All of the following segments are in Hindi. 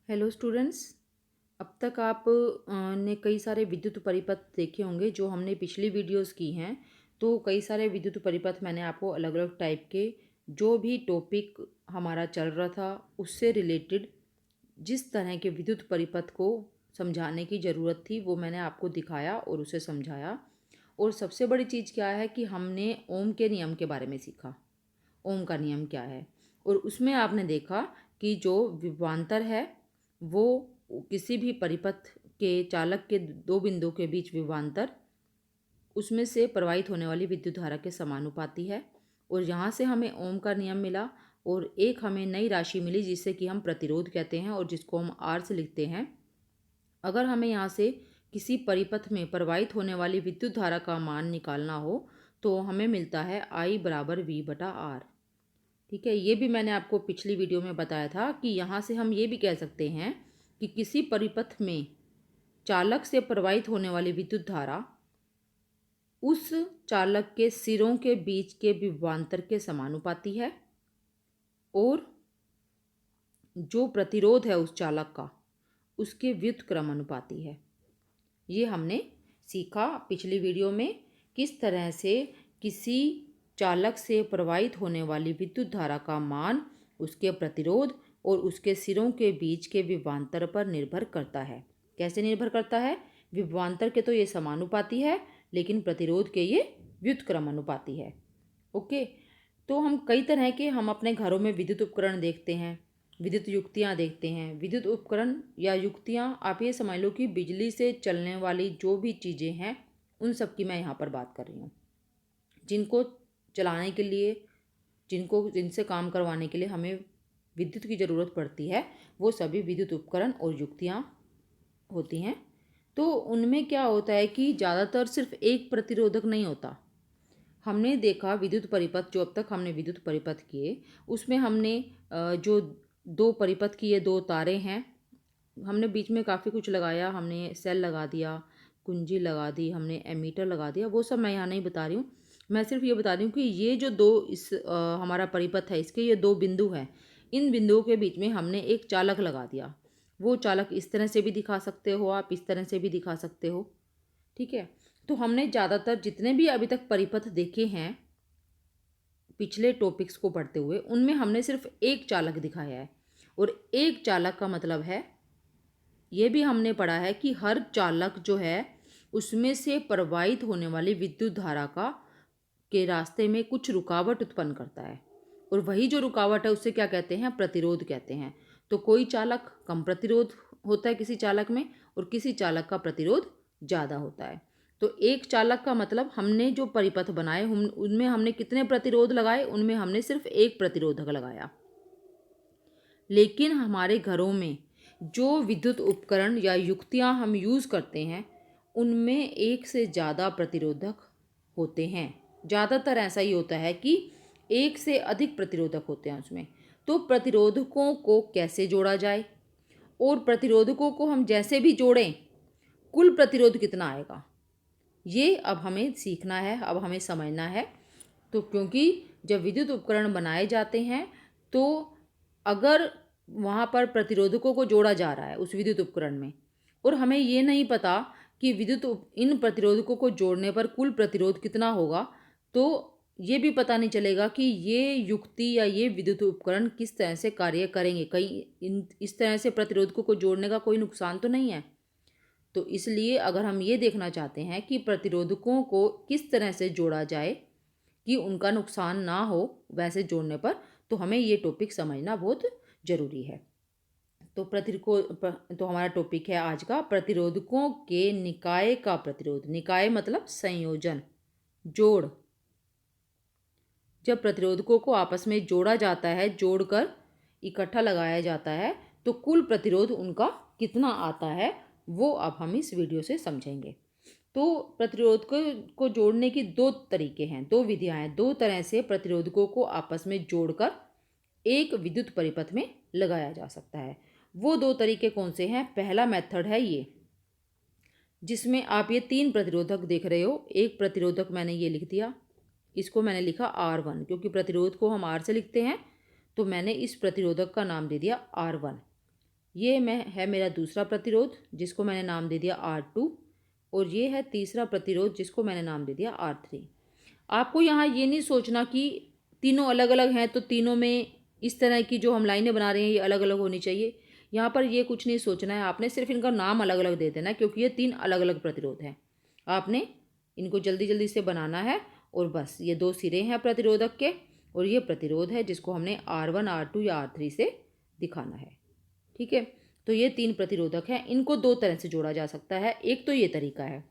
Hello students. अब तक आप ने कई सारे विद्युत परिपथ देखे होंगे जो हमने पिछली वीडियोस की हैं। तो कई सारे विद्युत परिपथ मैंने आपको अलग अलग टाइप के जो भी टॉपिक हमारा चल रहा था उससे रिलेटेड जिस तरह के विद्युत परिपथ को समझाने की ज़रूरत थी वो मैंने आपको दिखाया और उसे समझाया। और सबसे बड़ी चीज़ क्या है कि हमने ओम के नियम के बारे में सीखा। ओम का नियम क्या है, और उसमें आपने देखा कि जो विभवांतर है वो किसी भी परिपथ के चालक के दो बिंदु के बीच विभवांतर उसमें से प्रवाहित होने वाली विद्युत धारा के समानुपाती है। और यहाँ से हमें ओम का नियम मिला और एक हमें नई राशि मिली जिसे कि हम प्रतिरोध कहते हैं और जिसको हम आर से लिखते हैं। अगर हमें यहाँ से किसी परिपथ में प्रवाहित होने वाली विद्युत धारा का मान निकालना हो तो हमें मिलता है I बराबर V बटा आर। ठीक है, ये भी मैंने आपको पिछली वीडियो में बताया था कि यहाँ से हम ये भी कह सकते हैं कि किसी परिपथ में चालक से प्रवाहित होने वाली विद्युत धारा उस चालक के सिरों के बीच के विभवांतर के समानुपाती है और जो प्रतिरोध है उस चालक का उसके व्युत्क्रमानुपाती है। ये हमने सीखा पिछली वीडियो में किस तरह से किसी चालक से प्रवाहित होने वाली विद्युत धारा का मान उसके प्रतिरोध और उसके सिरों के बीच के विभवांतर पर निर्भर करता है। कैसे निर्भर करता है? विभवांतर के तो ये समानुपाती है लेकिन प्रतिरोध के ये व्युत्क्रमानुपाती है। ओके, तो हम अपने घरों में विद्युत उपकरण देखते हैं, विद्युत युक्तियाँ देखते हैं। विद्युत उपकरण या युक्तियाँ आप ये समझ लो कि बिजली से चलने वाली जो भी चीज़ें हैं उन सब की मैं यहाँ पर बात कर रही हूँ, जिनको चलाने के लिए जिनसे काम करवाने के लिए हमें विद्युत की ज़रूरत पड़ती है वो सभी विद्युत उपकरण और युक्तियाँ होती हैं। तो उनमें क्या होता है कि ज़्यादातर सिर्फ एक प्रतिरोधक नहीं होता। हमने देखा विद्युत परिपथ, जो अब तक हमने विद्युत परिपथ किए उसमें हमने जो दो परिपथ की ये दो तारें हैं, हमने बीच में काफ़ी कुछ लगाया। हमने सेल लगा दिया, कुंजी लगा दी, हमने एमीटर लगा दिया। वो सब मैं यहाँ नहीं बता रही हूँ। मैं सिर्फ ये बता रही हूँ कि ये जो दो हमारा परिपथ है इसके ये दो बिंदु हैं। इन बिंदुओं के बीच में हमने एक चालक लगा दिया। वो चालक इस तरह से भी दिखा सकते हो, आप इस तरह से भी दिखा सकते हो। ठीक है, तो हमने ज़्यादातर जितने भी अभी तक परिपथ देखे हैं पिछले टॉपिक्स को पढ़ते हुए उनमें हमने सिर्फ एक चालक दिखाया है। और एक चालक का मतलब है, ये भी हमने पढ़ा है कि हर चालक जो है उसमें से प्रवाहित होने वाली विद्युत धारा का के रास्ते में कुछ रुकावट उत्पन्न करता है। और वही जो रुकावट है उससे क्या कहते हैं? प्रतिरोध कहते हैं। तो कोई चालक कम प्रतिरोध होता है किसी चालक में और किसी चालक का प्रतिरोध ज़्यादा होता है। तो एक चालक का मतलब हमने जो परिपथ बनाए उनमें हमने कितने प्रतिरोध लगाए? उनमें हमने सिर्फ एक प्रतिरोधक लगाया। लेकिन हमारे घरों में जो विद्युत उपकरण या युक्तियां हम यूज़ करते हैं उनमें एक से ज़्यादा प्रतिरोधक होते हैं। ज़्यादातर ऐसा ही होता है कि एक से अधिक प्रतिरोधक होते हैं उसमें। तो प्रतिरोधकों को कैसे जोड़ा जाए और प्रतिरोधकों को हम जैसे भी जोड़ें कुल प्रतिरोध कितना आएगा, ये अब हमें सीखना है, अब हमें समझना है। तो क्योंकि जब विद्युत उपकरण बनाए जाते हैं तो अगर वहाँ पर प्रतिरोधकों को जोड़ा जा रहा है उस विद्युत उपकरण में और हमें ये नहीं पता कि इन प्रतिरोधकों को जोड़ने पर कुल प्रतिरोध कितना होगा, तो ये भी पता नहीं चलेगा कि ये युक्ति या ये विद्युत उपकरण किस तरह से कार्य करेंगे। कहीं इस तरह से प्रतिरोधकों को जोड़ने का कोई नुकसान तो नहीं है। तो इसलिए अगर हम ये देखना चाहते हैं कि प्रतिरोधकों को किस तरह से जोड़ा जाए कि उनका नुकसान ना हो वैसे जोड़ने पर, तो हमें ये टॉपिक समझना बहुत ज़रूरी है। तो हमारा टॉपिक है आज का प्रतिरोधकों के निकाय का प्रतिरोध। निकाय मतलब संयोजन, जोड़। जब प्रतिरोधकों को आपस में जोड़ा जाता है, जोड़कर इकट्ठा लगाया जाता है, तो कुल प्रतिरोध उनका कितना आता है वो अब हम इस वीडियो से समझेंगे। तो प्रतिरोध को जोड़ने की दो तरीके हैं, दो विधियां हैं। दो तरह से प्रतिरोधकों को आपस में जोड़कर एक विद्युत परिपथ में लगाया जा सकता है। वो दो तरीके कौन से हैं? पहला मेथड है ये, जिसमें आप ये तीन प्रतिरोधक देख रहे हो। एक प्रतिरोधक मैंने ये लिख दिया, इसको मैंने लिखा R1, क्योंकि प्रतिरोध को हम R से लिखते हैं तो मैंने इस प्रतिरोधक का नाम दे दिया R1। ये है मेरा दूसरा प्रतिरोध जिसको मैंने नाम दे दिया R2, और ये है तीसरा प्रतिरोध जिसको मैंने नाम दे दिया R3। आपको यहाँ ये नहीं सोचना कि तीनों अलग अलग हैं तो तीनों में इस तरह की जो हम लाइनें बना रहे हैं ये अलग अलग होनी चाहिए। यहाँ पर ये कुछ नहीं सोचना है, आपने सिर्फ इनका नाम अलग अलग दे देना है, क्योंकि ये 3 अलग अलग प्रतिरोध हैं। आपने इनको जल्दी जल्दी से बनाना है और बस ये 2 सिरे हैं प्रतिरोधक के, और ये प्रतिरोध है जिसको हमने R1 R2 या R3 से दिखाना है। ठीक है, तो ये 3 प्रतिरोधक हैं। इनको 2 तरह से जोड़ा जा सकता है। एक तो ये तरीका है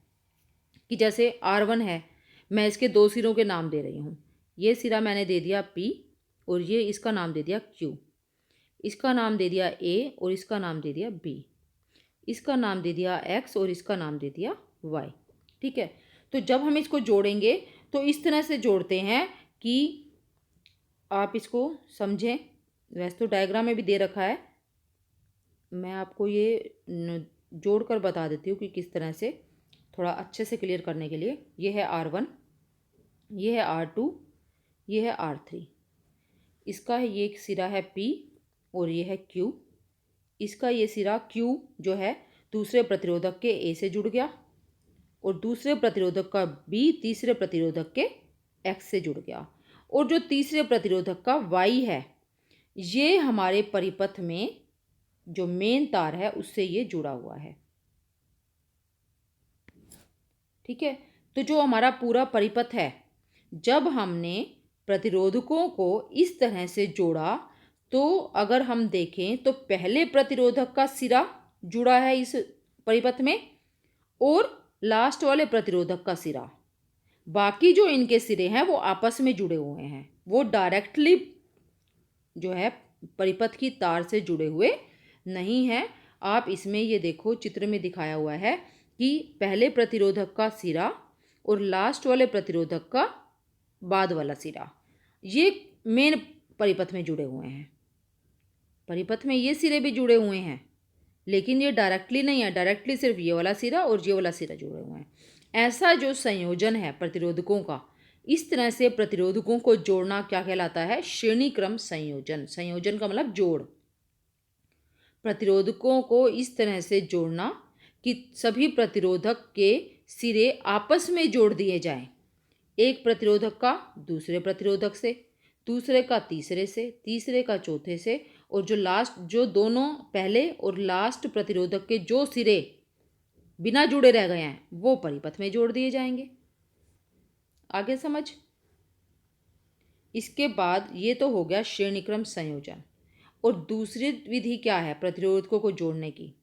कि जैसे R1 है, मैं इसके 2 सिरों के नाम दे रही हूँ। ये सिरा मैंने दे दिया P और ये इसका नाम दे दिया Q, इसका नाम दे दिया A और इसका नाम दे दिया B, इसका नाम दे दिया X और इसका नाम दे दिया Y। ठीक है, तो जब हम इसको जोड़ेंगे तो इस तरह से जोड़ते हैं कि आप इसको समझें। वैसे तो डायग्राम में भी दे रखा है, मैं आपको ये जोड़ कर बता देती हूँ कि किस तरह से, थोड़ा अच्छे से क्लियर करने के लिए। ये है R1, ये है R2, ये है R3। इसका है ये सिरा है P और ये है Q। इसका ये सिरा Q जो है दूसरे प्रतिरोधक के A से जुड़ गया, और दूसरे प्रतिरोधक का B तीसरे प्रतिरोधक के X से जुड़ गया, और जो तीसरे प्रतिरोधक का Y है ये हमारे परिपथ में जो मेन तार है उससे ये जुड़ा हुआ है। ठीक है, तो जो हमारा पूरा परिपथ है, जब हमने प्रतिरोधकों को इस तरह से जोड़ा तो अगर हम देखें तो पहले प्रतिरोधक का सिरा जुड़ा है इस परिपथ में, और लास्ट वाले प्रतिरोधक का सिरा, बाकी जो इनके सिरे हैं वो आपस में जुड़े हुए हैं, वो डायरेक्टली जो है परिपथ की तार से जुड़े हुए नहीं है। आप इसमें ये देखो चित्र में दिखाया हुआ है कि पहले प्रतिरोधक का सिरा और लास्ट वाले प्रतिरोधक का बाद वाला सिरा ये मेन परिपथ में जुड़े हुए हैं। परिपथ में ये सिरे भी जुड़े हुए हैं, लेकिन ये डायरेक्टली नहीं है, डायरेक्टली सिर्फ ये वाला सिरा और ये वाला सिरा जुड़े हुए हैं। ऐसा जो संयोजन है प्रतिरोधकों का, इस तरह से प्रतिरोधकों को जोड़ना क्या कहलाता है? श्रेणी क्रम संयोजन। संयोजन का मतलब जोड़। प्रतिरोधकों को इस तरह से जोड़ना कि सभी प्रतिरोधक के सिरे आपस में जोड़ दिए जाएं। एक प्रतिरोधक का दूसरे प्रतिरोधक से, दूसरे का तीसरे से, तीसरे का चौथे से, और जो दोनों पहले और लास्ट प्रतिरोधक के जो सिरे बिना जुड़े रह गए हैं वो परिपथ में जोड़ दिए जाएंगे। आगे समझ। इसके बाद ये तो हो गया श्रेणीक्रम संयोजन, और दूसरी विधि क्या है प्रतिरोधकों को जोड़ने की?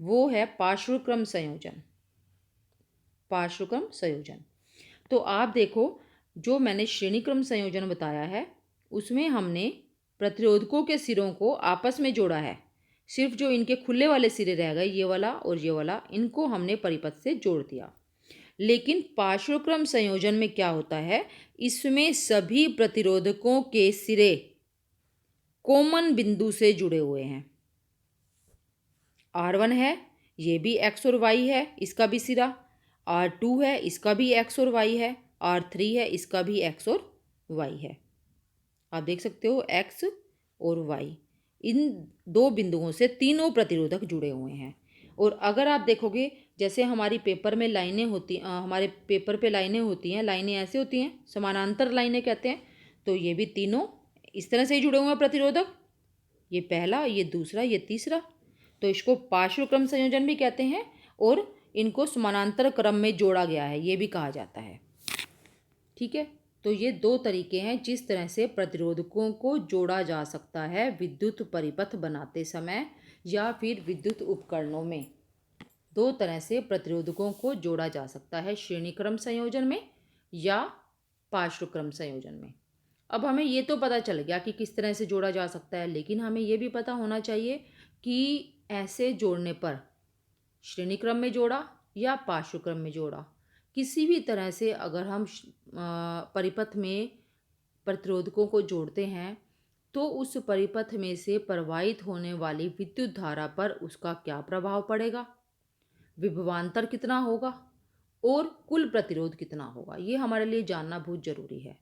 वो है पार्श्वक्रम संयोजन। पार्श्वक्रम संयोजन, तो आप देखो जो मैंने श्रेणीक्रम संयोजन बताया है उसमें हमने प्रतिरोधकों के सिरों को आपस में जोड़ा है। सिर्फ जो इनके खुले वाले सिरे रह गए, ये वाला और ये वाला, इनको हमने परिपथ से जोड़ दिया। लेकिन पार्श्वक्रम संयोजन में क्या होता है? इसमें सभी प्रतिरोधकों के सिरे कॉमन बिंदु से जुड़े हुए हैं। R1 है, ये भी X और Y है, इसका भी सिरा। R2 है, इसका भी X और Y है। R3 है, इसका भी X और Y है। आप देख सकते हो X और Y, इन दो बिंदुओं से तीनों प्रतिरोधक जुड़े हुए हैं। और अगर आप देखोगे जैसे हमारी पेपर में लाइनें होती, हमारे पेपर पे लाइनें होती हैं, लाइनें ऐसे होती हैं, समानांतर लाइनें कहते हैं, तो ये भी तीनों इस तरह से ही जुड़े हुए हैं प्रतिरोधक। ये पहला, ये दूसरा, ये तीसरा, तो इसको पार्श्वक्रम संयोजन भी कहते हैं, और इनको समानांतर क्रम में जोड़ा गया है ये भी कहा जाता है। ठीक है, तो ये दो तरीके हैं जिस तरह से प्रतिरोधकों को जोड़ा जा सकता है विद्युत परिपथ बनाते समय या फिर विद्युत उपकरणों में। दो तरह से प्रतिरोधकों को जोड़ा जा सकता है, श्रेणीक्रम संयोजन में या पार्श्वक्रम संयोजन में। अब हमें ये तो पता चल गया कि किस तरह से जोड़ा जा सकता है, लेकिन हमें ये भी पता होना चाहिए कि ऐसे जोड़ने पर श्रेणीक्रम में जोड़ा या पार्श्वक्रम में जोड़ा, किसी भी तरह से अगर हम परिपथ में प्रतिरोधकों को जोड़ते हैं तो उस परिपथ में से प्रवाहित होने वाली विद्युत धारा पर उसका क्या प्रभाव पड़ेगा, विभवांतर कितना होगा और कुल प्रतिरोध कितना होगा, ये हमारे लिए जानना बहुत ज़रूरी है।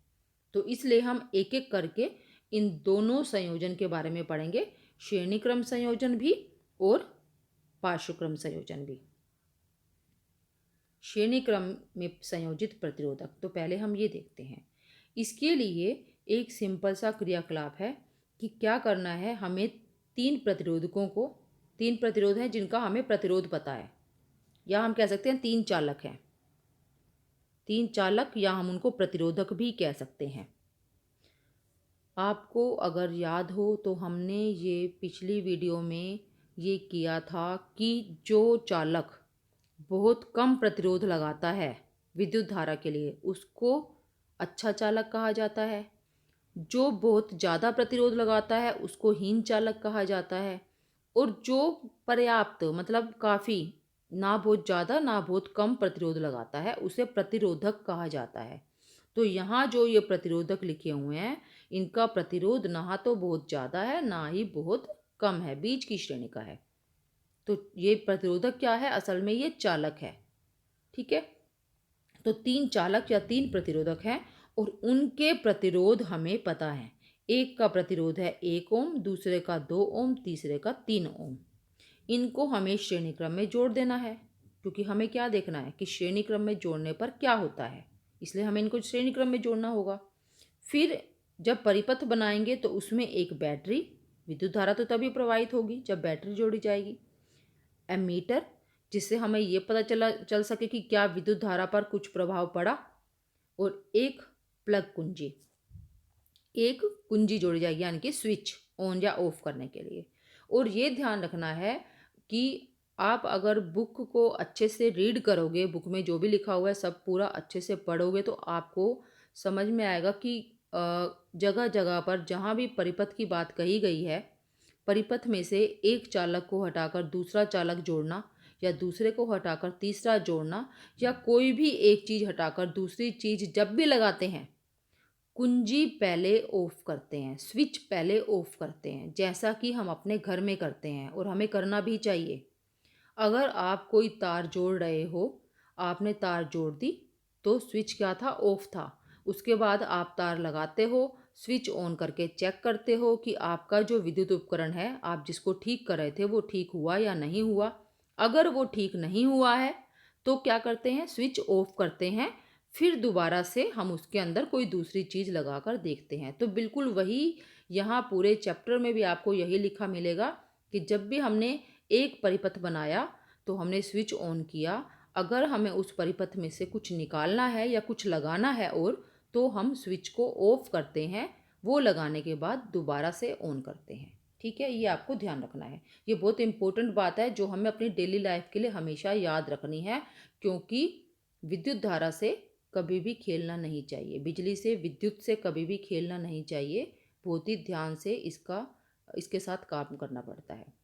तो इसलिए हम एक एक करके इन दोनों संयोजन के बारे में पढ़ेंगे, श्रेणीक्रम संयोजन भी और पार्श्व क्रम संयोजन भी। श्रेणी क्रम में संयोजित प्रतिरोधक, तो पहले हम ये देखते हैं। इसके लिए एक सिंपल सा क्रियाकलाप है कि क्या करना है, हमें तीन प्रतिरोध हैं जिनका हमें प्रतिरोध पता है, या हम कह सकते हैं तीन चालक हैं, तीन चालक, या हम उनको प्रतिरोधक भी कह सकते हैं। आपको अगर याद हो तो हमने ये पिछली वीडियो में ये किया था कि जो चालक बहुत कम प्रतिरोध लगाता है विद्युत धारा के लिए उसको अच्छा चालक कहा जाता है। जो बहुत ज़्यादा प्रतिरोध लगाता है उसको हीन चालक कहा जाता है। और जो पर्याप्त मतलब काफ़ी, ना बहुत ज़्यादा ना बहुत कम प्रतिरोध लगाता है, उसे प्रतिरोधक कहा जाता है। तो यहाँ जो ये प्रतिरोधक लिखे हुए हैं, इनका प्रतिरोध ना तो बहुत ज़्यादा है ना ही बहुत कम है, बीच की श्रेणी का है। तो ये प्रतिरोधक क्या है, असल में ये चालक है। ठीक है, तो तीन चालक या तीन प्रतिरोधक हैं और उनके प्रतिरोध हमें पता है। एक का प्रतिरोध है 1 ओम, दूसरे का 2 ओम, तीसरे का 3 ओम। इनको हमें श्रेणी क्रम में जोड़ देना है, क्योंकि हमें क्या देखना है कि श्रेणी क्रम में जोड़ने पर क्या होता है, इसलिए हमें इनको श्रेणी क्रम में जोड़ना होगा। फिर जब परिपथ बनाएंगे तो उसमें एक बैटरी, विद्युत धारा तो तभी प्रवाहित होगी जब बैटरी जोड़ी जाएगी। एमीटर, जिससे हमें ये पता चल सके कि क्या विद्युत धारा पर कुछ प्रभाव पड़ा। और एक प्लग कुंजी, एक कुंजी जोड़ी जाएगी, यानी कि स्विच ऑन या ऑफ करने के लिए। और ये ध्यान रखना है कि आप अगर बुक को अच्छे से रीड करोगे, बुक में जो भी लिखा हुआ है सब पूरा अच्छे से पढ़ोगे, तो आपको समझ में आएगा कि जगह जगह पर जहाँ भी परिपथ की बात कही गई है, परिपथ में से एक चालक को हटाकर दूसरा चालक जोड़ना, या दूसरे को हटाकर तीसरा जोड़ना, या कोई भी एक चीज़ हटाकर दूसरी चीज़ जब भी लगाते हैं, कुंजी पहले ऑफ करते हैं, स्विच पहले ऑफ करते हैं, जैसा कि हम अपने घर में करते हैं और हमें करना भी चाहिए। अगर आप कोई तार जोड़ रहे हो, आपने तार जोड़ दी तो स्विच क्या था, ऑफ था। उसके बाद आप तार लगाते हो, स्विच ऑन करके चेक करते हो कि आपका जो विद्युत उपकरण है, आप जिसको ठीक कर रहे थे, वो ठीक हुआ या नहीं हुआ। अगर वो ठीक नहीं हुआ है तो क्या करते हैं, स्विच ऑफ करते हैं, फिर दोबारा से हम उसके अंदर कोई दूसरी चीज़ लगाकर देखते हैं। तो बिल्कुल वही यहाँ पूरे चैप्टर में भी आपको यही लिखा मिलेगा कि जब भी हमने एक परिपथ बनाया तो हमने स्विच ऑन किया, अगर हमें उस परिपथ में से कुछ निकालना है या कुछ लगाना है और, तो हम स्विच को ऑफ करते हैं, वो लगाने के बाद दोबारा से ऑन करते हैं। ठीक है, ये आपको ध्यान रखना है। ये बहुत इंपॉर्टेंट बात है जो हमें अपनी डेली लाइफ के लिए हमेशा याद रखनी है, क्योंकि विद्युत धारा से कभी भी खेलना नहीं चाहिए, बिजली से, विद्युत से कभी भी खेलना नहीं चाहिए। बहुत ही ध्यान से इसके साथ काम करना पड़ता है।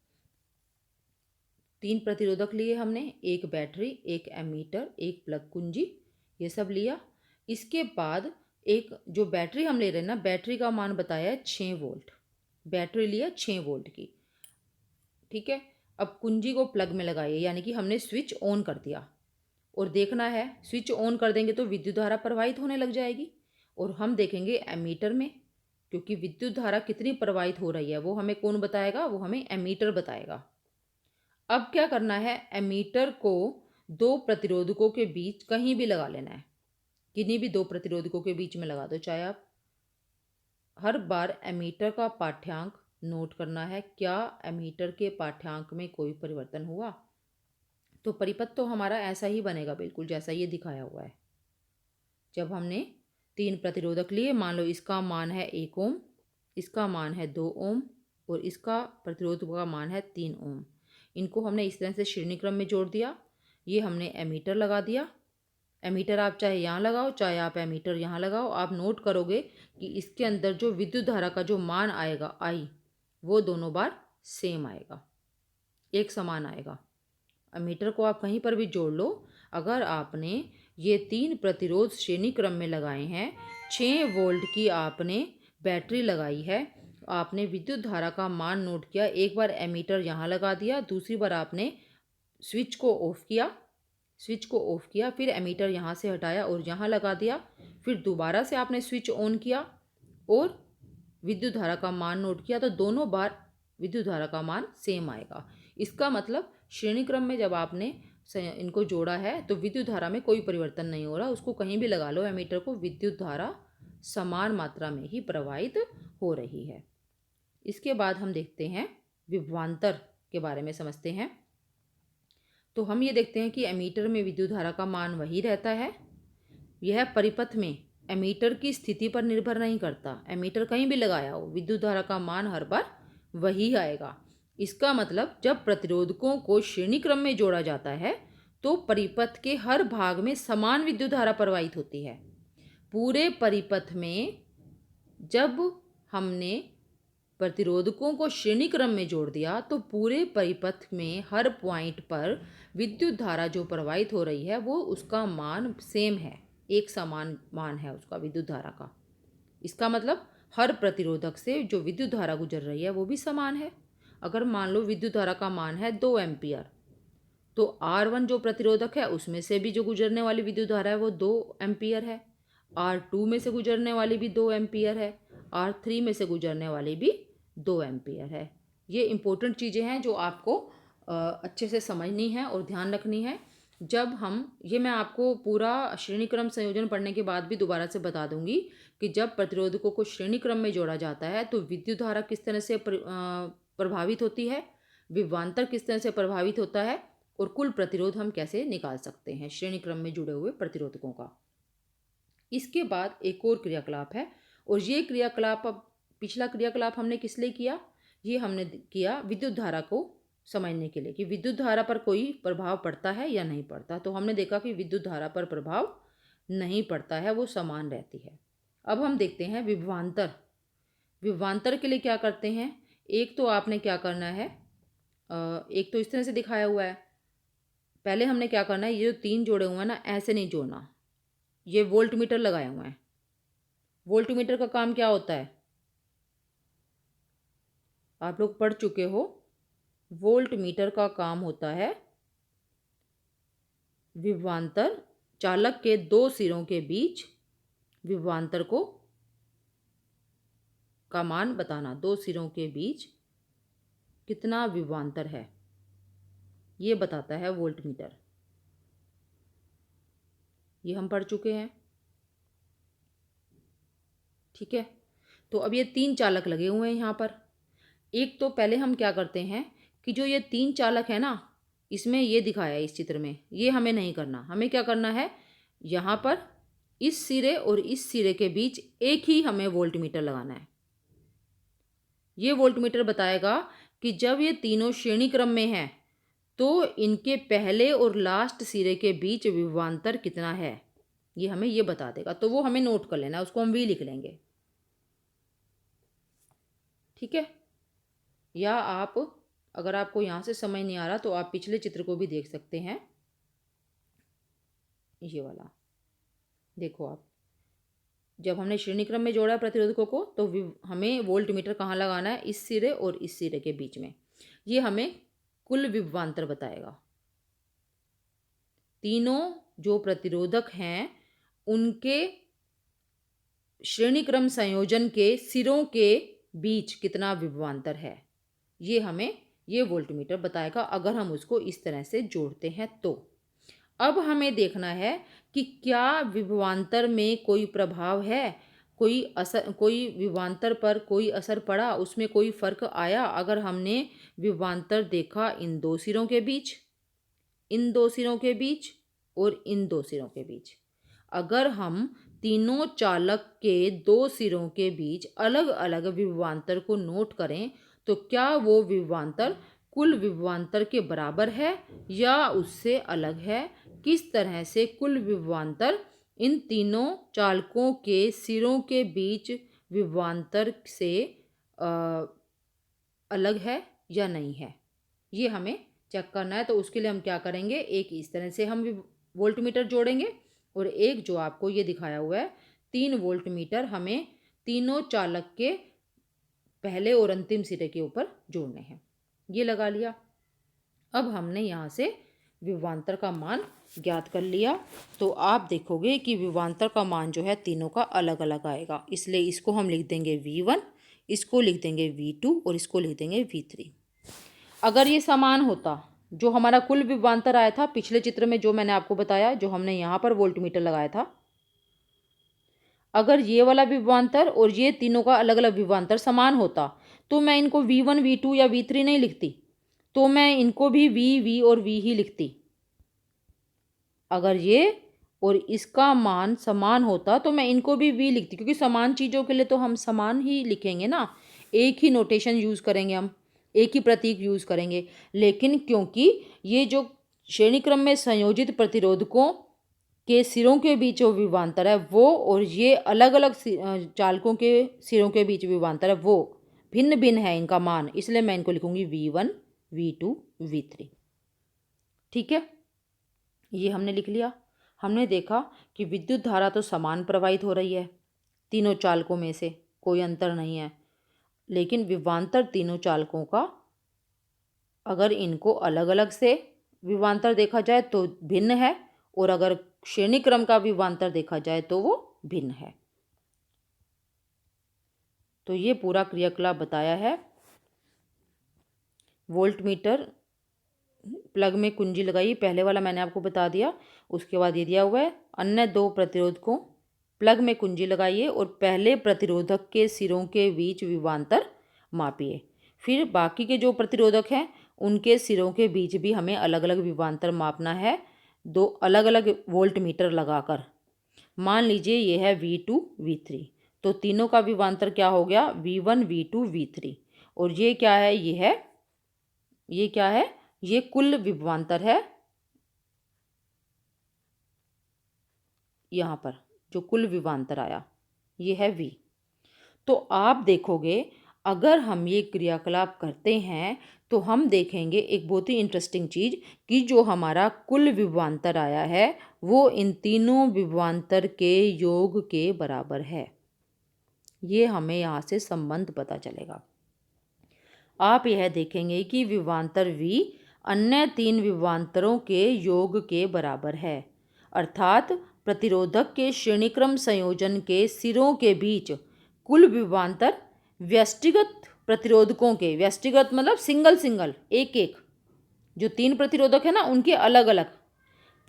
तीन प्रतिरोधक लिए हमने, एक बैटरी, एक एमीटर, एक प्लग कुंजी, ये सब लिया। इसके बाद एक जो बैटरी हम ले रहे हैं ना, बैटरी का मान बताया है 6 वोल्ट, बैटरी लिया 6 वोल्ट की। ठीक है, अब कुंजी को प्लग में लगाइए, यानी कि हमने स्विच ऑन कर दिया और देखना है, स्विच ऑन कर देंगे तो विद्युत धारा प्रवाहित होने लग जाएगी। और हम देखेंगे एमीटर में, क्योंकि विद्युत धारा कितनी प्रवाहित हो रही है वो हमें कौन बताएगा, वो हमें एमीटर बताएगा। अब क्या करना है, एमीटर को दो प्रतिरोधकों के बीच कहीं भी लगा लेना है, किन्हीं भी दो प्रतिरोधकों के बीच में लगा दो चाहे आप। हर बार एमीटर का पाठ्यांक नोट करना है, क्या एमीटर के पाठ्यांक में कोई परिवर्तन हुआ। तो परिपथ तो हमारा ऐसा ही बनेगा, बिल्कुल जैसा ये दिखाया हुआ है। जब हमने तीन प्रतिरोधक लिए, मान लो इसका मान है 1 ओम, इसका मान है 2 ओम और इसका प्रतिरोध का मान है 3 ओम। इनको हमने इस तरह से श्रेणी क्रम में जोड़ दिया। ये हमने एमीटर लगा दिया। एमीटर आप चाहे यहाँ लगाओ चाहे आप एमीटर यहाँ लगाओ, आप नोट करोगे कि इसके अंदर जो विद्युत धारा का जो मान आएगा आई, वो दोनों बार सेम आएगा, एक समान आएगा। एमीटर को आप कहीं पर भी जोड़ लो, अगर आपने ये तीन प्रतिरोध श्रेणी क्रम में लगाए हैं, 6 वोल्ट की आपने बैटरी लगाई है, आपने विद्युत धारा का मान नोट किया, एक बार एमीटर यहाँ लगा दिया, दूसरी बार आपने स्विच को ऑफ किया, फिर एमीटर यहाँ से हटाया और यहाँ लगा दिया, फिर दोबारा से आपने स्विच ऑन किया और विद्युत धारा का मान नोट किया, तो दोनों बार विद्युत धारा का मान सेम आएगा। इसका मतलब श्रेणी क्रम में जब आपने इनको जोड़ा है तो विद्युत धारा में कोई परिवर्तन नहीं हो रहा, उसको कहीं भी लगा लो एमीटर को, विद्युत धारा समान मात्रा में ही प्रवाहित हो रही है। इसके बाद हम देखते हैं विभवांतर के बारे में समझते हैं। तो हम ये देखते हैं कि एमीटर में विद्युत धारा का मान वही रहता है। यह परिपथ में एमीटर की स्थिति पर निर्भर नहीं करता, एमीटर कहीं भी लगाया हो विद्युत धारा का मान हर बार वही आएगा। इसका मतलब जब प्रतिरोधकों को श्रेणी क्रम में जोड़ा जाता है तो परिपथ के हर भाग में समान विद्युत धारा प्रवाहित होती है। पूरे परिपथ में जब हमने प्रतिरोधकों को श्रेणी क्रम में जोड़ दिया तो पूरे परिपथ में हर पॉइंट पर विद्युत धारा जो प्रवाहित हो रही है वो उसका मान सेम है, एक समान मान है उसका विद्युत धारा का। इसका मतलब हर प्रतिरोधक से जो विद्युत धारा गुजर रही है वो भी समान है। अगर मान लो विद्युत धारा का मान है 2 एम्पियर, तो R1 जो प्रतिरोधक है उसमें से भी जो गुजरने वाली विद्युत धारा है वो 2 एम्पियर है, R2 में से गुजरने वाली भी 2 एम्पियर है, R3 में से गुजरने वाली भी 2 एम्पियर है। ये इम्पोर्टेंट चीज़ें हैं जो आपको अच्छे से समझनी है और ध्यान रखनी है। जब हम ये मैं आपको पूरा श्रेणी क्रम संयोजन पढ़ने के बाद भी दोबारा से बता दूंगी कि जब प्रतिरोधकों को श्रेणी क्रम में जोड़ा जाता है तो विद्युत धारा किस तरह से प्रभावित होती है, विभवांतर किस तरह से प्रभावित होता है और कुल प्रतिरोध हम कैसे निकाल सकते हैं श्रेणी क्रम में जुड़े हुए प्रतिरोधकों का। इसके बाद एक और क्रियाकलाप है और ये क्रियाकलाप, अब पिछला क्रियाकलाप हमने किस लिए किया, ये हमने किया विद्युत धारा को समझने के लिए कि विद्युत धारा पर कोई प्रभाव पड़ता है या नहीं पड़ता। तो हमने देखा कि विद्युत धारा पर प्रभाव नहीं पड़ता है, वो समान रहती है। अब हम देखते हैं विभवांतर। विभवांतर के लिए क्या करते हैं, एक तो आपने क्या करना है, एक तो इस तरह से दिखाया हुआ है। पहले हमने क्या करना है, ये जो 3 जोड़े हुए हैं ना ऐसे नहीं जोड़ना, ये वोल्टमीटर लगाए हुए हैं। वोल्टमीटर का काम क्या होता है, आप लोग पढ़ चुके हो। वोल्टमीटर का काम होता है विभवांतर, चालक के 2 सिरों के बीच विभवांतर को का मान बताना, 2 सिरों के बीच कितना विभवांतर है ये बताता है वोल्टमीटर। ये हम पढ़ चुके हैं, ठीक है। तो अब ये 3 चालक लगे हुए हैं यहाँ पर। एक तो पहले हम क्या करते हैं कि जो ये 3 चालक है ना, इसमें ये दिखाया है इस चित्र में, ये हमें नहीं करना। हमें क्या करना है, यहाँ पर इस सिरे और इस सिरे के बीच एक ही हमें वोल्टमीटर लगाना है। ये वोल्टमीटर बताएगा कि जब ये तीनों श्रेणी क्रम में हैं तो इनके पहले और लास्ट सिरे के बीच विभवांतर कितना है, ये हमें ये बता देगा। तो वो हमें नोट कर लेना है, उसको हम भी लिख लेंगे, ठीक है। या आप अगर आपको यहाँ से समझ नहीं आ रहा तो आप पिछले चित्र को भी देख सकते हैं, ये वाला देखो आप। जब हमने श्रेणी क्रम में जोड़ा प्रतिरोधकों को तो हमें वोल्टमीटर कहाँ लगाना है, इस सिरे और इस सिरे के बीच में। ये हमें कुल विभवांतर बताएगा। तीनों जो प्रतिरोधक हैं उनके श्रेणी क्रम संयोजन के सिरों के बीच कितना विभवांतर है, ये हमें ये वोल्टमीटर बताएगा अगर हम उसको इस तरह से जोड़ते हैं तो। अब हमें देखना है कि क्या विभवांतर में कोई प्रभाव है, कोई असर, कोई विभवांतर पर कोई असर पड़ा, उसमें कोई फर्क आया। अगर हमने विभवांतर देखा इन 2 सिरों के बीच, इन 2 सिरों के बीच और इन 2 सिरों के बीच, अगर हम तीनों चालक के 2 सिरों के बीच अलग अलग विभवांतर को नोट करें तो क्या वो विभवांतर कुल विभवांतर के बराबर है या उससे अलग है, किस तरह से कुल विभवांतर इन तीनों चालकों के सिरों के बीच विभवांतर से अलग है या नहीं है, ये हमें चेक करना है। तो उसके लिए हम क्या करेंगे, एक इस तरह से हम वोल्टमीटर जोड़ेंगे और एक जो आपको ये दिखाया हुआ है 3 वोल्टमीटर हमें तीनों चालक के पहले और अंतिम सिरे के ऊपर जोड़ने हैं। ये लगा लिया। अब हमने यहाँ से विभवांतर का मान ज्ञात कर लिया। तो आप देखोगे कि विभवांतर का मान जो है तीनों का अलग अलग आएगा, इसलिए इसको हम लिख देंगे V1, इसको लिख देंगे V2 और इसको लिख देंगे V3। अगर ये समान होता, जो हमारा कुल विभवांतर आया था पिछले चित्र में, जो मैंने आपको बताया, जो हमने यहाँ पर वोल्टमीटर लगाया था, अगर ये वाला विभवांतर और ये तीनों का अलग अलग विभवांतर समान होता तो मैं इनको V1 V2 या V3 नहीं लिखती, तो मैं इनको भी V और V ही लिखती। अगर ये और इसका मान समान होता तो मैं इनको भी V लिखती, क्योंकि समान चीज़ों के लिए तो हम समान ही लिखेंगे ना, एक ही नोटेशन यूज़ करेंगे, हम एक ही प्रतीक यूज़ करेंगे। लेकिन क्योंकि ये जो श्रेणी क्रम में संयोजित प्रतिरोधकों के सिरों के बीच जो विभवांतर है वो, और ये अलग अलग चालकों के सिरों के बीच विभवांतर है वो भिन्न भिन्न है इनका मान, इसलिए मैं इनको लिखूंगी V1 V2 V3। ठीक है, ये हमने लिख लिया। हमने देखा कि विद्युत धारा तो समान प्रवाहित हो रही है तीनों चालकों में से, कोई अंतर नहीं है, लेकिन विभवांतर तीनों चालकों का अगर इनको अलग अलग से विभवांतर देखा जाए तो भिन्न है, और अगर श्रेणी क्रम का विभवांतर देखा जाए तो वो भिन्न है। तो ये पूरा क्रियाकलाप बताया है। वोल्टमीटर प्लग में कुंजी लगाई, पहले वाला मैंने आपको बता दिया। उसके बाद ये दिया हुआ है अन्य दो प्रतिरोधकों प्लग में कुंजी लगाइए और पहले प्रतिरोधक के सिरों के बीच विभवांतर मापिए। फिर बाकी के जो प्रतिरोधक हैं उनके सिरों के बीच भी हमें अलग अलग विभवांतर मापना है, दो अलग अलग वोल्ट मीटर लगाकर। मान लीजिए ये है V2 V3, तो तीनों का विभवांतर क्या हो गया, V1 V2 V3। और ये क्या है, ये क्या है, ये कुल विभवांतर है। यहाँ पर जो कुल विभवांतर आया ये है V। तो आप देखोगे अगर हम ये क्रियाकलाप करते हैं तो हम देखेंगे एक बहुत ही इंटरेस्टिंग चीज़ कि जो हमारा कुल विभवांतर आया है वो इन तीनों विभवांतर के योग के बराबर है। ये हमें यहाँ से संबंध पता चलेगा। आप यह देखेंगे कि विभवांतर V अन्य तीन विभवांतरों के योग के बराबर है, अर्थात प्रतिरोधक के श्रेणीक्रम संयोजन के सिरों के बीच कुल विभवांतर व्यष्टिगत प्रतिरोधकों के, व्यष्टिगत मतलब सिंगल सिंगल एक एक, जो तीन प्रतिरोधक है ना उनके अलग अलग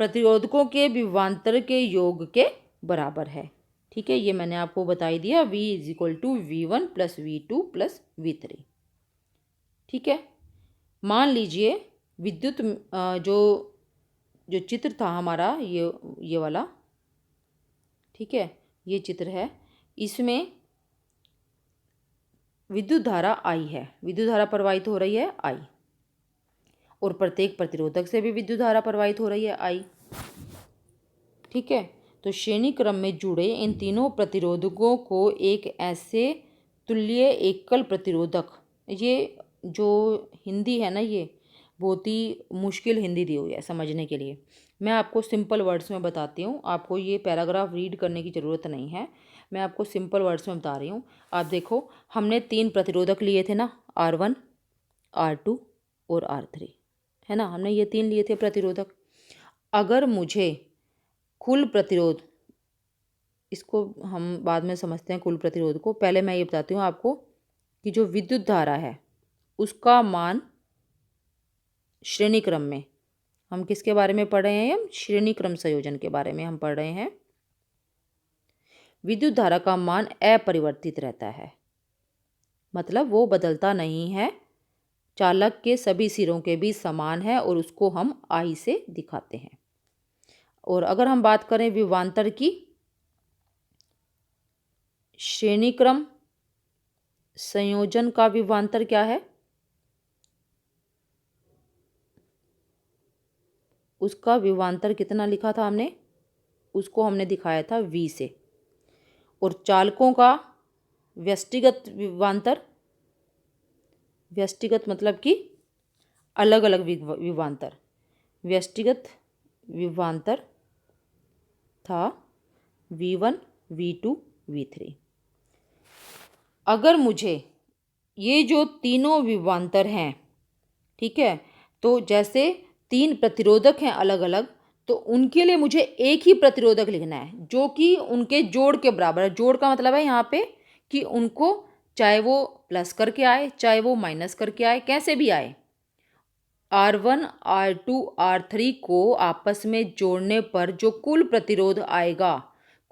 प्रतिरोधकों के विभवांतर के योग के बराबर है। ठीक है, ये मैंने आपको बता ही दिया, V = V1 + V2 + V3। ठीक है, मान लीजिए विद्युत जो चित्र था हमारा ये वाला, ठीक है, ये चित्र है, इसमें विद्युत धारा I है, विद्युत धारा प्रवाहित हो रही है I, और प्रत्येक प्रतिरोधक से भी विद्युत धारा प्रवाहित हो रही है I। ठीक है, तो श्रेणी क्रम में जुड़े इन तीनों प्रतिरोधकों को एक ऐसे तुल्य एकल प्रतिरोधक, ये जो हिंदी है ना ये बहुत ही मुश्किल हिंदी दी हुई है समझने के लिए। मैं आपको सिंपल वर्ड्स में बताती हूँ, आपको ये पैराग्राफ रीड करने की ज़रूरत नहीं है, मैं आपको सिंपल वर्ड्स में बता रही हूँ। आप देखो, हमने तीन प्रतिरोधक लिए थे ना, R1 R2 और R3, है ना, हमने ये तीन लिए थे प्रतिरोधक। अगर मुझे कुल प्रतिरोध, इसको हम बाद में समझते हैं कुल प्रतिरोध को, पहले मैं ये बताती हूँ आपको कि जो विद्युत धारा है उसका मान श्रेणी क्रम में, हम किसके बारे में पढ़ रहे हैं, हम श्रेणी क्रम संयोजन के बारे में हम पढ़ रहे हैं। विद्युत धारा का मान अपरिवर्तित रहता है, मतलब वो बदलता नहीं है, चालक के सभी सिरों के बीच समान है और उसको हम I से दिखाते हैं। और अगर हम बात करें विभवांतर की, श्रेणी क्रम संयोजन का विभवांतर क्या है, उसका विभवांतर कितना लिखा था हमने, उसको हमने दिखाया था V से। और चालकों का व्यष्टिगत विभवांतर, व्यष्टिगत मतलब कि अलग अलग विभवांतर, व्यष्टिगत विभवांतर था V1 V2 V3। अगर मुझे ये जो तीनों विभवांतर हैं, ठीक है, तो जैसे तीन प्रतिरोधक हैं अलग अलग, तो उनके लिए मुझे एक ही प्रतिरोधक लिखना है जो कि उनके जोड़ के बराबर है। जोड़ का मतलब है यहाँ पे कि उनको चाहे वो प्लस करके आए चाहे वो माइनस करके आए, कैसे भी आए, R1 R2 R3 को आपस में जोड़ने पर जो कुल प्रतिरोध आएगा,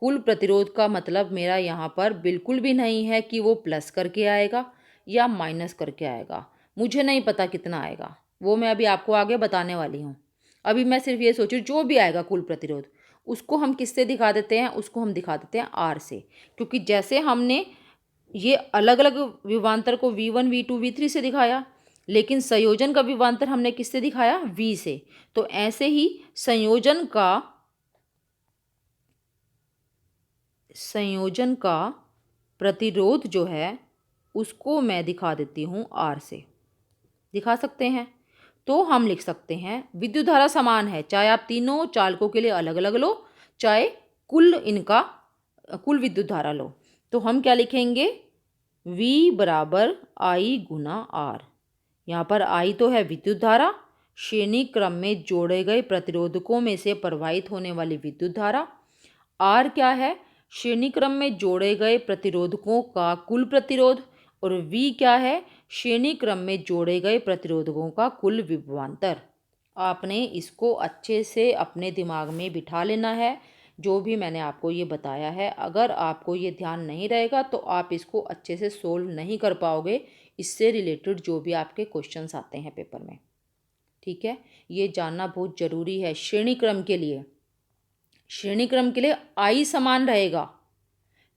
कुल प्रतिरोध का मतलब मेरा यहाँ पर बिल्कुल भी नहीं है कि वो प्लस करके आएगा या माइनस करके आएगा। मुझे नहीं पता कितना आएगा, वो मैं अभी आपको आगे बताने वाली हूँ। अभी मैं सिर्फ ये सोचूँ जो भी आएगा कुल प्रतिरोध, उसको हम किससे दिखा देते हैं, उसको हम दिखा देते हैं R से। क्योंकि जैसे हमने ये अलग अलग विभवांतर को V1 V2 V3 से दिखाया, लेकिन संयोजन का विभवांतर हमने किससे दिखाया, V से। तो ऐसे ही संयोजन का प्रतिरोध जो है उसको मैं दिखा देती हूँ R से। दिखा सकते हैं, तो हम लिख सकते हैं विद्युत धारा समान है, चाहे आप तीनों चालकों के लिए अलग अलग लो, चाहे कुल विद्युत धारा लो। तो हम क्या लिखेंगे, V बराबर I गुना R। यहाँ पर I तो है विद्युत धारा, श्रेणी क्रम में जोड़े गए प्रतिरोधकों में से प्रवाहित होने वाली विद्युत धारा। R क्या है, श्रेणी क्रम में जोड़े गए प्रतिरोधकों का कुल प्रतिरोध। और V क्या है, श्रेणी क्रम में जोड़े गए प्रतिरोधकों का कुल विभवांतर। आपने इसको अच्छे से अपने दिमाग में बिठा लेना है, जो भी मैंने आपको ये बताया है। अगर आपको ये ध्यान नहीं रहेगा तो आप इसको अच्छे से सोल्व नहीं कर पाओगे, इससे रिलेटेड जो भी आपके क्वेश्चंस आते हैं पेपर में। ठीक है, ये जानना बहुत ज़रूरी है। श्रेणी क्रम के लिए I समान रहेगा,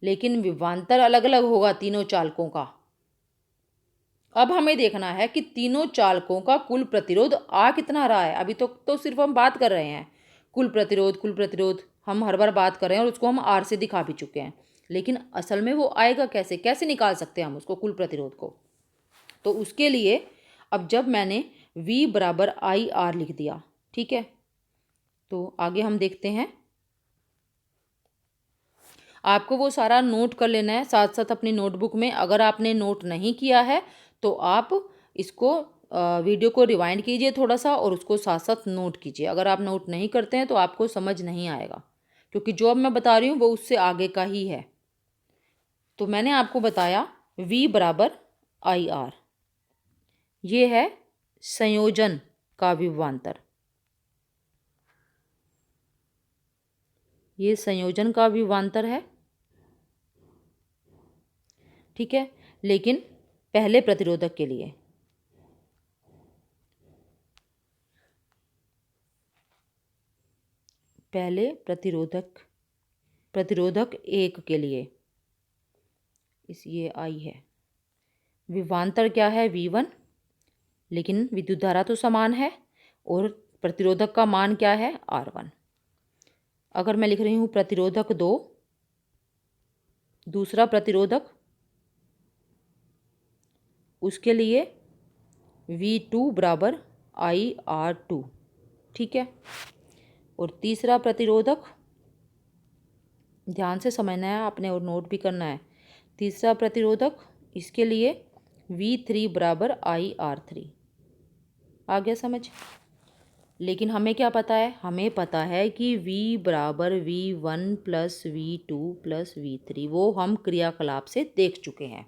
लेकिन विभवांतर अलग अलग होगा तीनों चालकों का। अब हमें देखना है कि तीनों चालकों का कुल प्रतिरोध आ कितना रहा है। अभी तो सिर्फ हम बात कर रहे हैं कुल प्रतिरोध हम हर बार बात कर रहे हैं और उसको हम R से दिखा भी चुके हैं, लेकिन असल में वो आएगा कैसे निकाल सकते हैं हम उसको, कुल प्रतिरोध को। तो उसके लिए अब जब मैंने V बराबर IR लिख दिया, ठीक है, तो आगे हम देखते हैं। आपको वो सारा नोट कर लेना है साथ साथ अपनी नोटबुक में। अगर आपने नोट नहीं किया है तो आप इसको वीडियो को रिवाइंड कीजिए थोड़ा सा और उसको साथ साथ नोट कीजिए। अगर आप नोट नहीं करते हैं तो आपको समझ नहीं आएगा, क्योंकि जो अब मैं बता रही हूँ वो उससे आगे का ही है। तो मैंने आपको बताया V बराबर IR, ये है संयोजन का विभवांतर, ये संयोजन का विभवांतर है, ठीक है। लेकिन पहले प्रतिरोधक के लिए, पहले प्रतिरोधक एक के लिए ये I है। विभवांतर क्या है, V1, लेकिन विद्युत धारा तो समान है, और प्रतिरोधक का मान क्या है, R1। अगर मैं लिख रही हूँ प्रतिरोधक 2, दूसरा प्रतिरोधक, उसके लिए V2 बराबर IR2, ठीक है। और तीसरा प्रतिरोधक, ध्यान से समझना है आपने और नोट भी करना है। तीसरा प्रतिरोधक, इसके लिए V3 बराबर IR3। आ गया समझ। लेकिन हमें क्या पता है, हमें पता है कि V बराबर V1 plus V2 plus V3, वो हम क्रियाकलाप से देख चुके हैं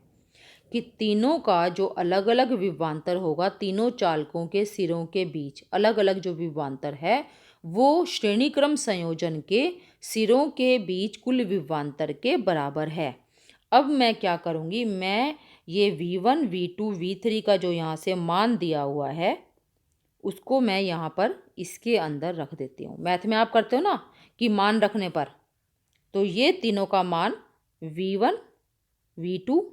कि तीनों का जो अलग अलग विभवांतर होगा, तीनों चालकों के सिरों के बीच अलग अलग जो विभवांतर है, वो श्रेणी क्रम संयोजन के सिरों के बीच कुल विभवांतर के बराबर है। अब मैं क्या करूँगी, मैं ये V1 V2 V3 का जो यहाँ से मान दिया हुआ है उसको मैं यहाँ पर इसके अंदर रख देती हूँ। मैथ में आप करते हो ना कि मान रखने पर, तो ये तीनों का मान V1 V2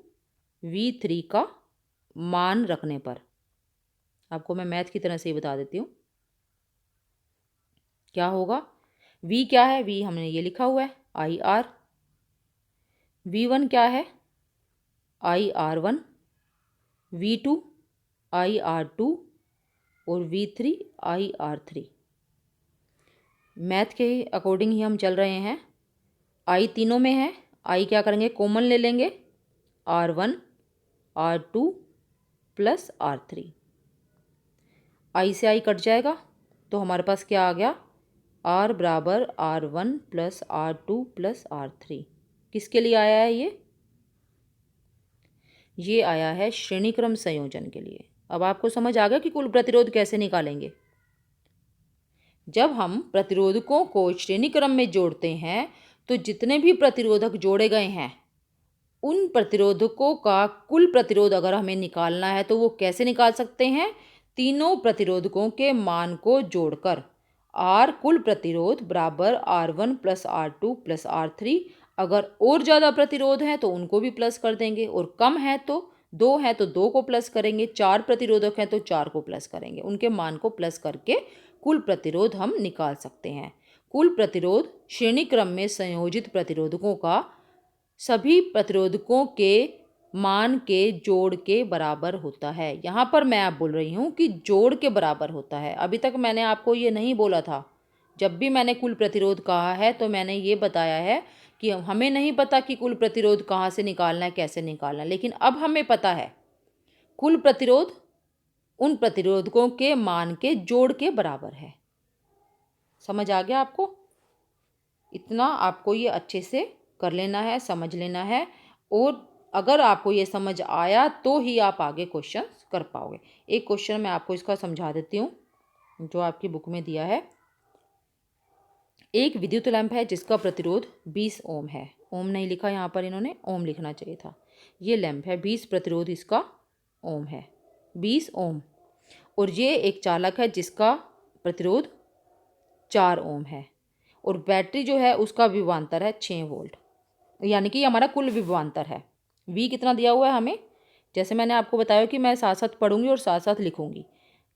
V3 का मान रखने पर, आपको मैं मैथ की तरह से ही बता देती हूँ क्या होगा। V क्या है, V हमने ये लिखा हुआ है IR। V1 क्या है, IR1। V2 IR2 और V3 IR3। मैथ के अकॉर्डिंग ही हम चल रहे हैं। I तीनों में है, I क्या करेंगे, कॉमन ले लेंगे, R1 R2 plus R3। I से I कट जाएगा तो हमारे पास क्या आ गया, R बराबर R1 plus R2 plus R3। किसके लिए आया है ये, ये आया है श्रेणी क्रम संयोजन के लिए। अब आपको समझ आ गया कि कुल प्रतिरोध कैसे निकालेंगे। जब हम प्रतिरोधकों को श्रेणी क्रम में जोड़ते हैं तो जितने भी प्रतिरोधक जोड़े गए हैं उन प्रतिरोधकों का कुल प्रतिरोध अगर हमें निकालना है तो वो कैसे निकाल सकते हैं? तीनों प्रतिरोधकों के मान को जोड़कर। आर कुल प्रतिरोध बराबर R1 plus R2 plus R3। अगर और ज़्यादा प्रतिरोध है तो उनको भी प्लस कर देंगे, और कम है तो दो है तो दो को प्लस करेंगे, चार प्रतिरोधक हैं तो चार को प्लस करेंगे। उनके मान को प्लस करके कुल प्रतिरोध हम निकाल सकते हैं। कुल प्रतिरोध श्रेणी क्रम में संयोजित प्रतिरोधकों का सभी प्रतिरोधकों के मान के जोड़ के बराबर होता है। यहाँ पर मैं आप बोल रही हूँ कि जोड़ के बराबर होता है। अभी तक मैंने आपको ये नहीं बोला था। जब भी मैंने कुल प्रतिरोध कहा है तो मैंने ये बताया है कि हमें नहीं पता कि कुल प्रतिरोध कहाँ से निकालना है, कैसे निकालना है, लेकिन अब हमें पता है कुल प्रतिरोध उन प्रतिरोधकों के मान के जोड़ के बराबर है। समझ आ गया आपको? इतना आपको ये अच्छे से कर लेना है, समझ लेना है, और अगर आपको ये समझ आया तो ही आप आगे क्वेश्चन कर पाओगे। एक क्वेश्चन मैं आपको इसका समझा देती हूँ जो आपकी बुक में दिया है। एक विद्युत लैंप है जिसका प्रतिरोध 20 ओम है। ओम नहीं लिखा यहाँ पर, इन्होंने ओम लिखना चाहिए था। ये लैंप है, 20 प्रतिरोध इसका ओम है, 20 ओम। और ये एक चालक है जिसका प्रतिरोध 4 ओम है, और बैटरी जो है उसका विभवांतर है 6 वोल्ट, यानी कि हमारा कुल विभवांतर है। V कितना दिया हुआ है हमें, जैसे मैंने आपको बताया कि मैं साथ साथ पढ़ूंगी और साथ साथ लिखूंगी।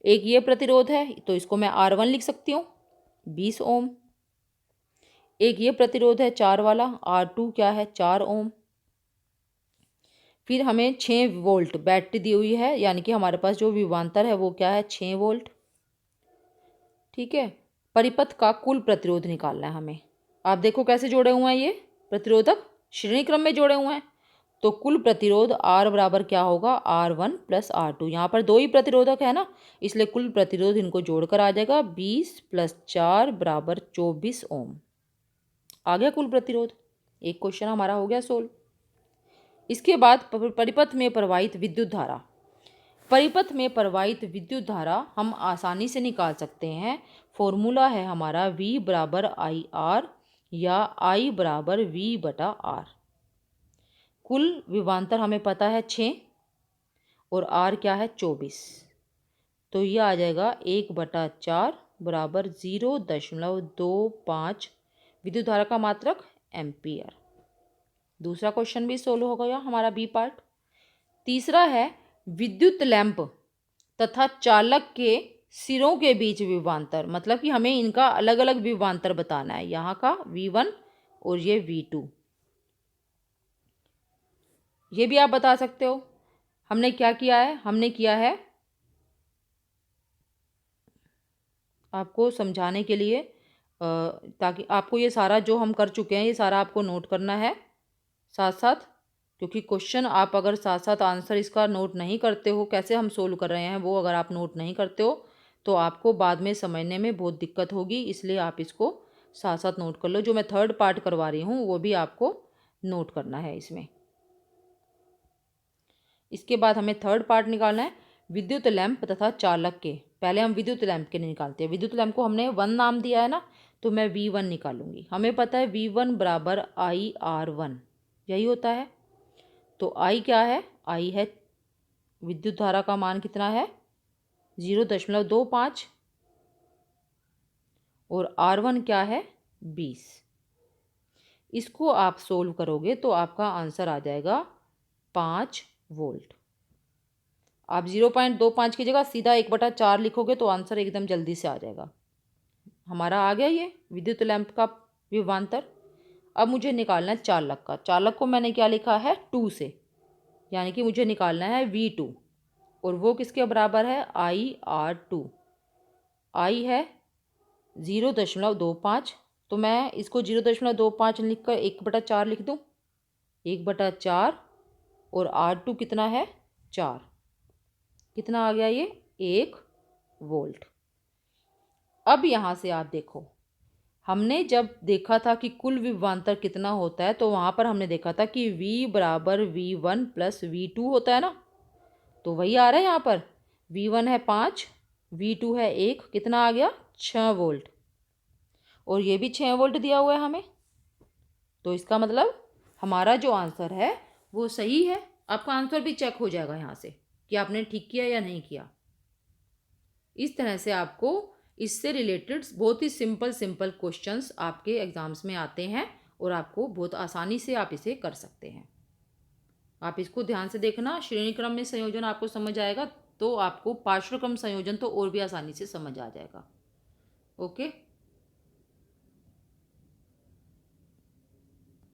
एक ये प्रतिरोध है तो इसको मैं R1 लिख सकती हूँ 20 ओम। एक ये प्रतिरोध है 4 वाला, R2 क्या है 4 ओम। फिर हमें 6 वोल्ट बैटरी दी हुई है, यानी कि हमारे पास जो विभवांतर है वो क्या है 6 वोल्ट। ठीक है, परिपथ का कुल प्रतिरोध निकालना है हमें। आप देखो कैसे जोड़े हुए हैं, ये प्रतिरोधक श्रेणी क्रम में जोड़े हुए हैं। तो कुल प्रतिरोध R बराबर क्या होगा, R1 प्लस R2। यहाँ पर दो ही प्रतिरोधक है ना, इसलिए कुल प्रतिरोध इनको जोड़कर आ जाएगा 20 प्लस 4 बराबर 24 ओम। आ गया कुल प्रतिरोध। एक क्वेश्चन हमारा हो गया सोल्व। इसके बाद परिपथ में प्रवाहित विद्युत धारा। परिपथ में प्रवाहित विद्युत धारा हम आसानी से निकाल सकते हैं। फॉर्मूला है हमारा V बराबर आई आर या I बराबर V बटा R। कुल विभवांतर हमें पता है 6 और R क्या है 24, तो ये आ जाएगा 1/4 बराबर 0.25 विद्युत धारा का मात्रक एम्पियर। दूसरा क्वेश्चन भी सोल्व हो गया हमारा बी पार्ट। तीसरा है विद्युत लैंप तथा चालक के सिरों के बीच विभवांतर, मतलब कि हमें इनका अलग अलग विभवांतर बताना है। यहाँ का V1 और ये V2, ये भी आप बता सकते हो। हमने क्या किया है, हमने किया है आपको समझाने के लिए, ताकि आपको ये सारा जो हम कर चुके हैं ये सारा आपको नोट करना है साथ साथ, क्योंकि क्वेश्चन आप अगर साथ साथ आंसर इसका नोट नहीं करते हो, कैसे हम सोल्व कर रहे हैं वो अगर आप नोट नहीं करते हो तो आपको बाद में समझने में बहुत दिक्कत होगी। इसलिए आप इसको साथ साथ नोट कर लो। जो मैं थर्ड पार्ट करवा रही हूँ वो भी आपको नोट करना है इसमें। इसके बाद हमें थर्ड पार्ट निकालना है विद्युत लैंप तथा चालक के। पहले हम विद्युत लैंप के निकालते हैं। विद्युत लैंप को हमने 1 नाम दिया है ना, तो मैं V1 निकालूंगी। हमें पता है V1 बराबर IR1, यही होता है। तो I क्या है, I है विद्युत धारा का मान कितना है 0.25, और R1 क्या है 20। इसको आप सोल्व करोगे तो आपका आंसर आ जाएगा 5 वोल्ट। आप 0.25 की जगह सीधा 1/4 लिखोगे तो आंसर एकदम जल्दी से आ जाएगा। हमारा आ गया ये विद्युत लैंप का विभवांतर। अब मुझे निकालना है चालक का। चालक को मैंने क्या लिखा है 2 से, यानी कि मुझे निकालना है V2, और वो किसके बराबर है IR2। I है 0.25, तो मैं इसको 0.25 लिख कर 1/4 लिख दूँ, 1/4, और R2 कितना है 4, कितना आ गया ये 1 वोल्ट। अब यहाँ से आप देखो हमने जब देखा था कि कुल विभवांतर कितना होता है तो वहाँ पर हमने देखा था कि V बराबर V1 प्लस V2 होता है ना। तो वही आ रहा है यहाँ पर, V1 है 5, V2 है 1, कितना आ गया 6 वोल्ट, और ये भी 6 वोल्ट दिया हुआ है हमें। तो इसका मतलब हमारा जो आंसर है वो सही है। आपका आंसर भी चेक हो जाएगा यहाँ से कि आपने ठीक किया या नहीं किया। इस तरह से आपको इससे रिलेटेड बहुत ही सिंपल सिंपल क्वेश्चंस आपके एग्जाम्स में आते हैं और आपको बहुत आसानी से आप इसे कर सकते हैं। आप इसको ध्यान से देखना, श्रेणी क्रम में संयोजन आपको समझ आएगा तो आपको पार्श्व क्रम संयोजन तो और भी आसानी से समझ आ जाएगा। ओके।